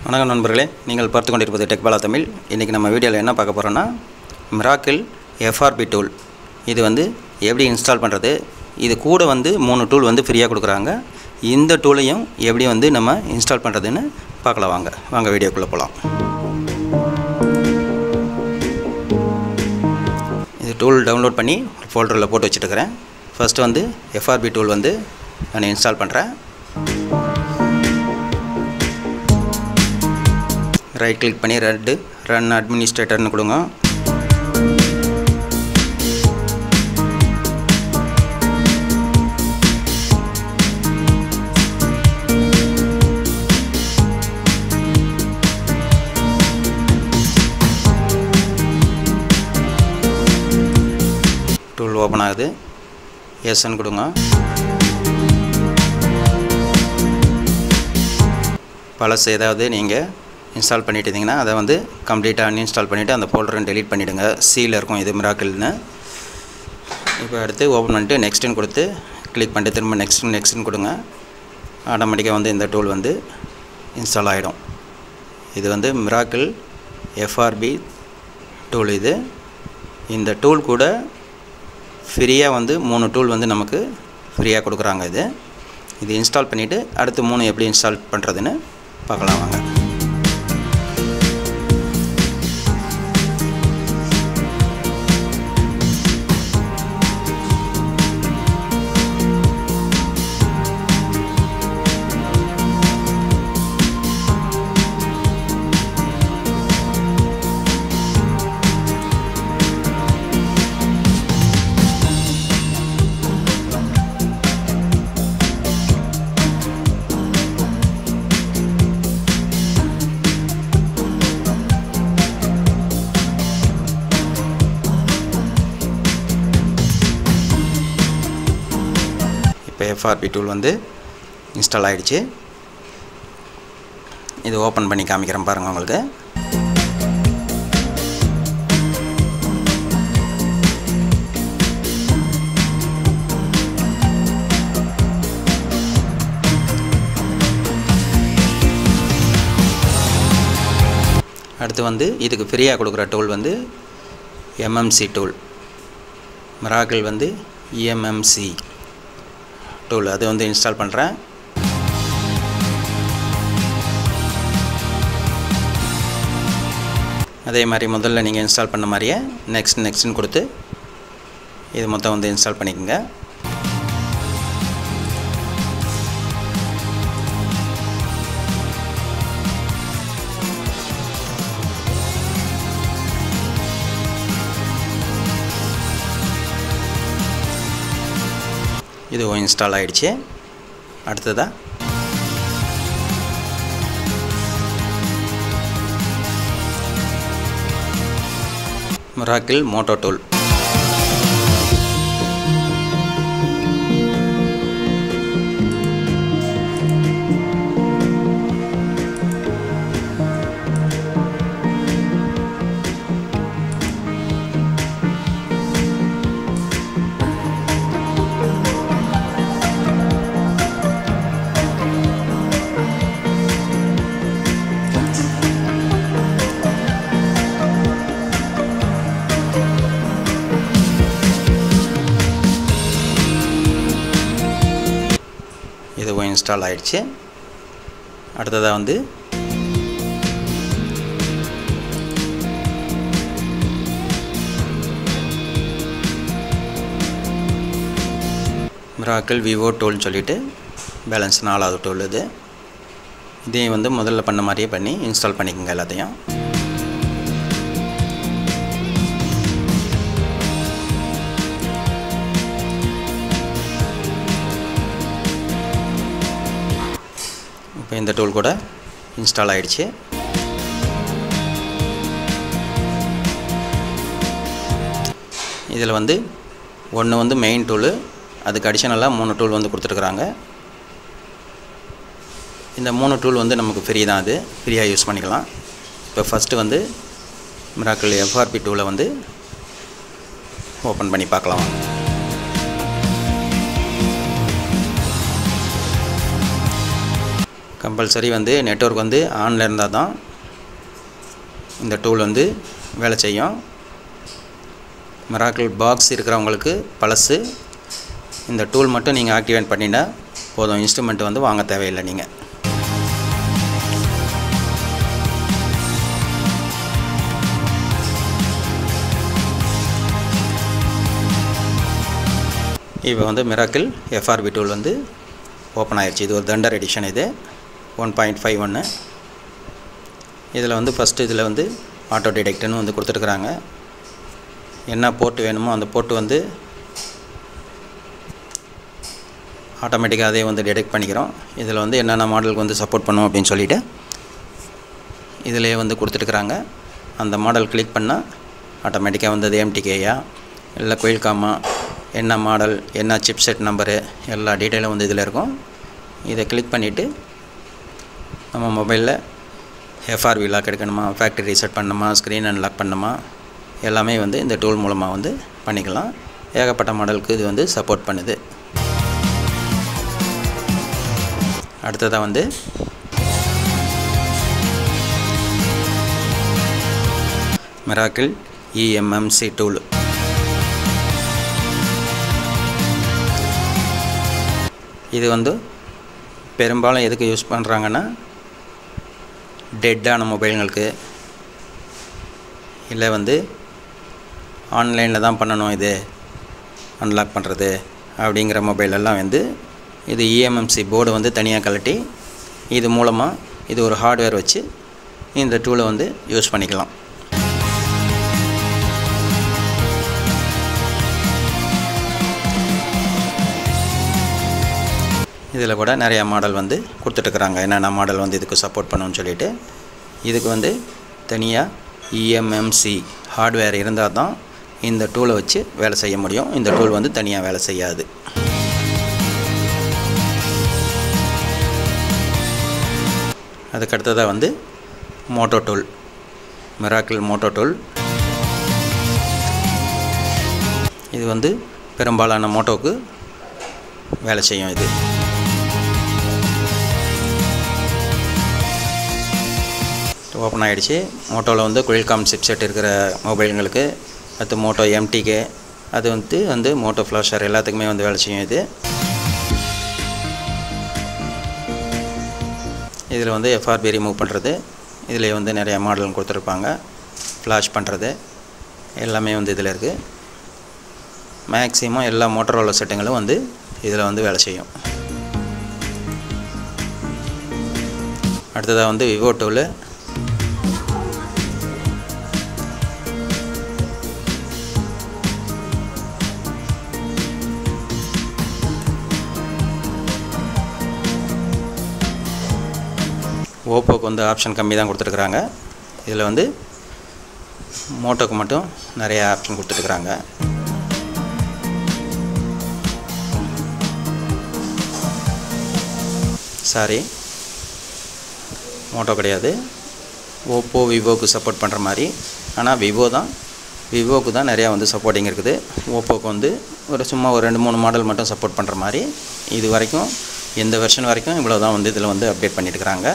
வணக்கம் நண்பர்களே, நீங்கள் பார்த்து கொண்டிருப்பது டெக் பாலா தமிழ். இன்றைக்கி நம்ம வீடியோவில் என்ன பார்க்க போகிறோன்னா, மிராக்கிள் FRB டூல். இது எப்படி இன்ஸ்டால் பண்ணுறது, இது கூட 3 டூல் ஃப்ரீயாக கொடுக்குறாங்க. இந்த டூலையும் எப்படி நம்ம இன்ஸ்டால் பண்ணுறதுன்னு பார்க்கலாம். வாங்க வீடியோக்குள்ளே போகலாம். இது டூல் டவுன்லோட் பண்ணி ஃபோல்டரில் போட்டு வச்சுட்டுருக்கிறேன். ஃபஸ்ட்டு FRB டூல் நான் இன்ஸ்டால் பண்ணுறேன். ரைட் கிளிக் பண்ணி ரன் அட்மினிஸ்ட்ரேட்டர்னு கொடுங்க. டூல் ஓப்பன் ஆகுது. எஸ்ன்னு கொடுங்க. பழசு ஏதாவது நீங்கள் இன்ஸ்டால் பண்ணிட்டு இருந்தீங்கன்னா அதை கம்ப்ளீட்டாக அன்இன்ஸ்டால் பண்ணிவிட்டு அந்த ஃபோல்டரை டெலீட் பண்ணிவிடுங்க. சீல் இருக்கும் இது மிராக்கிள்னு. இப்போ அடுத்து ஓப்பன் பண்ணிட்டு நெக்ஸ்ட்டுன்னு கொடுத்து கிளிக் பண்ணிட்டு திரும்ப நெக்ஸ்ட்டுன்னு கொடுங்க. ஆட்டோமேட்டிக்காக இந்த டூல் இன்ஸ்டால் ஆகிடும். இது மிராக்கிள் FRB டூல். இந்த டூல் கூட ஃப்ரீயாக 3 டூல் நமக்கு ஃப்ரீயாக கொடுக்குறாங்க. இது இன்ஸ்டால் பண்ணிவிட்டு அடுத்து 3 எப்படி இன்ஸ்டால் பண்ணுறதுன்னு பார்க்கலாம் வாங்க. இப்போ FRB டூல் இன்ஸ்டால் ஆகிடுச்சு. இது ஓப்பன் பண்ணி காமிக்கிறேன் பாருங்கள் உங்களுக்கு. அடுத்து இதுக்கு ஃப்ரீயாக கொடுக்குற tool MMC tool. Miracle EMMC tool. அது இன்ஸ்டால் பண்ணுறேன். அதே மாதிரி முதல்ல நீங்கள் இன்ஸ்டால் பண்ண மாதிரியே நெக்ஸ்ட்டுன்னு கொடுத்து இது மொத்தம் இன்ஸ்டால் பண்ணிக்கோங்க. இது இன்ஸ்டால் ஆகிடுச்சு. அடுத்ததாக மிராக்கிள் மோட்டோ டூல். இது இன்ஸ்டால் ஆகிடுச்சு. அடுத்ததாக மிராக்கிள் விவோ டூல்னு சொல்லிட்டு பேலன்ஸ் 4வது டூல். இதையும் முதல்ல பண்ண மாதிரியே பண்ணி இன்ஸ்டால் பண்ணிக்கோங்க எல்லாத்தையும். இப்போ இந்த டூல் கூட இன்ஸ்டால் ஆகிடுச்சு. இதில் ஒன்று மெயின் டூலு, அதுக்கு அடிஷனலாக 3 டூல் கொடுத்துருக்குறாங்க. இந்த 3 டூல் நமக்கு ஃப்ரீ தான். அது ஃப்ரீயாக யூஸ் பண்ணிக்கலாம். இப்போ ஃபஸ்ட்டு மிராக்கிள் FRB டூலை ஓப்பன் பண்ணி பார்க்கலாம். கம்பல்சரி வந்து நெட்வொர்க் வந்து ஆனில் இருந்தால் தான் இந்த டூல் வந்து வேலை செய்யும். மிராக்கிள் பாக்ஸ் இருக்கிறவங்களுக்கு பழசு. இந்த டூல் மட்டும் நீங்கள் ஆக்டிவேட் பண்ணிட்டா போதும், இன்ஸ்ட்ருமெண்ட் வந்து வாங்க தேவையில்லை. நீங்கள் இப்போ வந்து மிராக்கிள் FRB டூல் வந்து ஓப்பன் ஆகிடுச்சு. இது ஒரு தண்டர் எடிஷன். இது 1.51. இதில் வந்து ஃபஸ்ட்டு இதில் வந்து ஆட்டோ டிடெக்ட்னு வந்து கொடுத்துருக்குறாங்க. என்ன போர்ட் வேணுமோ அந்த போர்ட் வந்து ஆட்டோமேட்டிக்காக அதே வந்து டிடெக்ட் பண்ணிக்கிறோம். இதில் வந்து என்னென்ன மாடலுக்கு வந்து சப்போர்ட் பண்ணும் அப்படின்னு சொல்லிவிட்டு இதிலே வந்து கொடுத்துருக்குறாங்க. அந்த மாடல் கிளிக் பண்ணால் ஆட்டோமேட்டிக்காக வந்து அது MTKயா இல்லை குயில்காமா, என்ன மாடல், என்ன சிப்செட் நம்பரு, எல்லா டீட்டெயிலும் வந்து இதில் இருக்கும். இதை கிளிக் பண்ணிவிட்டு நம்ம மொபைலில் FRB லாக் எடுக்கணுமா, ஃபேக்ட்ரி ரீசெட் பண்ணணுமா, ஸ்க்ரீன் அன்லாக் பண்ணணுமா, எல்லாமே வந்து இந்த டூல் மூலமாக வந்து பண்ணிக்கலாம். ஏகப்பட்ட மாடலுக்கு இது வந்து சப்போர்ட் பண்ணுது. அடுத்ததாக வந்து மிராக்கிள் EMMC டூல். இது வந்து பெரும்பாலும் எதுக்கு யூஸ் பண்ணுறாங்கன்னா, டெட்டான மொபைல்களுக்கு, இல்லை வந்து ஆன்லைனில் தான் பண்ணணும் இது அன்லாக் பண்ணுறது அப்படிங்கிற மொபைலெல்லாம் வந்து இது EMMC போர்டு வந்து தனியாக கழட்டி இது மூலமாக இது ஒரு ஹார்ட்வேர் வச்சு இந்த டூலை வந்து யூஸ் பண்ணிக்கலாம். இதில் கூட நிறையா மாடல் வந்து கொடுத்துட்டுருக்குறாங்க. என்னென்ன மாடல் வந்து இதுக்கு சப்போர்ட் பண்ணணும்னு சொல்லிவிட்டு. இதுக்கு வந்து தனியாக EMMC ஹார்ட்வேர் இருந்தால் தான் இந்த டூலை வச்சு வேலை செய்ய முடியும். இந்த டூல் வந்து தனியாக வேலை செய்யாது. அதுக்கடுத்ததாக வந்து moto tool, miracle moto tool. இது வந்து பெரும்பாலான மோட்டோவுக்கு வேலை செய்யும். இது ஓப்பன் ஆகிடுச்சு. மோட்டோவில் வந்து குயில்காம் சிப்செட் இருக்கிற மொபைல்களுக்கு, அடுத்து மோட்டோ MTK, அது வந்து மோட்டோ ஃப்ளாஷர் எல்லாத்துக்குமே வந்து வேலை செய்யும். இதில் வந்து FRB ரிமூவ் பண்ணுறது, இதில் வந்து நிறையா மாடல் கொடுத்துருப்பாங்க. ஃப்ளாஷ் பண்ணுறது எல்லாமே வந்து இதில் இருக்குது. மேக்ஸிமம் எல்லா மோட்டரோலா செட்டுங்களும் வந்து இதில் வந்து வேலை செய்யும். அடுத்ததாக வந்து விவோ டூலு. ஓப்போக்கு வந்து ஆப்ஷன் கம்மி தான் கொடுத்துருக்குறாங்க. இதில் வந்து மோட்டோக்கு மட்டும் நிறைய ஆப்ஷன் கொடுத்துருக்குறாங்க. சாரி, மோட்டோ கிடையாது. ஓப்போ விவோக்கு சப்போர்ட் பண்ணுற மாதிரி. ஆனால் விவோக்கு தான் நிறையா வந்து சப்போர்ட்டிங் இருக்குது. ஓப்போக்கு வந்து சும்மா ஒரு 2-3 மாடல் மட்டும் சப்போர்ட் பண்ணுற மாதிரி. இது வரைக்கும் இந்த வெர்ஷன் வரைக்கும் இவ்வளோ தான் வந்து இதில் வந்து அப்டேட் பண்ணிட்டுருக்குறாங்க.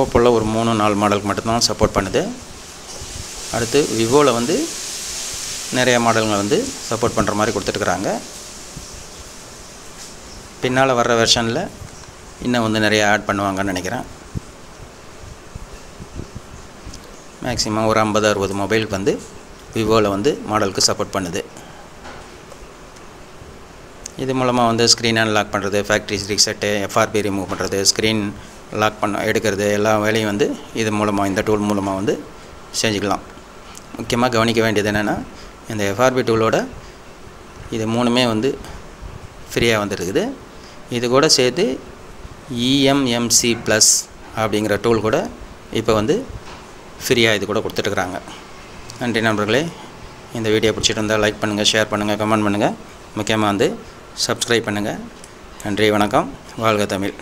ஓப்போவில் ஒரு 3-4 மாடலுக்கு மட்டும்தான் சப்போர்ட் பண்ணுது. அடுத்து விவோவில் வந்து நிறைய மாடல்கள் வந்து சப்போர்ட் பண்ணுற மாதிரி கொடுத்துட்டுருக்குறாங்க. பின்னால் வர்ற வெர்ஷனில் இன்னும் வந்து நிறைய ஆட் பண்ணுவாங்கன்னு நினைக்கிறேன். மேக்ஸிமம் ஒரு 50-60 மொபைலுக்கு வந்து விவோவில் வந்து மாடலுக்கு சப்போர்ட் பண்ணுது. இது மூலமாக வந்து ஸ்க்ரீன் அன்லாக் பண்ணுறது, ஃபேக்ட்ரி ரீசெட்டு, FRB ரிமூவ் பண்ணுறது, ஸ்க்ரீன் லாக் எடுக்கிறது, எல்லா வேலையும் வந்து இது மூலமாக, இந்த டூல் மூலமாக வந்து செஞ்சுக்கலாம். முக்கியமாக கவனிக்க வேண்டியது என்னென்னா, இந்த FRB டூலோட இது 3மே வந்து ஃப்ரீயாக வந்துருக்குது. இது கூட சேர்த்து EMMC ப்ளஸ் அப்படிங்கிற டூல் கூட இப்போ வந்து ஃப்ரீயாக இது கூட கொடுத்துட்டுருக்குறாங்க. நன்றி நண்பர்களே. இந்த வீடியோ பிடிச்சிட்டு இருந்தால் லைக் பண்ணுங்கள், ஷேர் பண்ணுங்கள், கமெண்ட் பண்ணுங்கள். முக்கியமாக வந்து சப்ஸ்கிரைப் பண்ணுங்கள். நன்றி, வணக்கம், வாழ்க தமிழ்.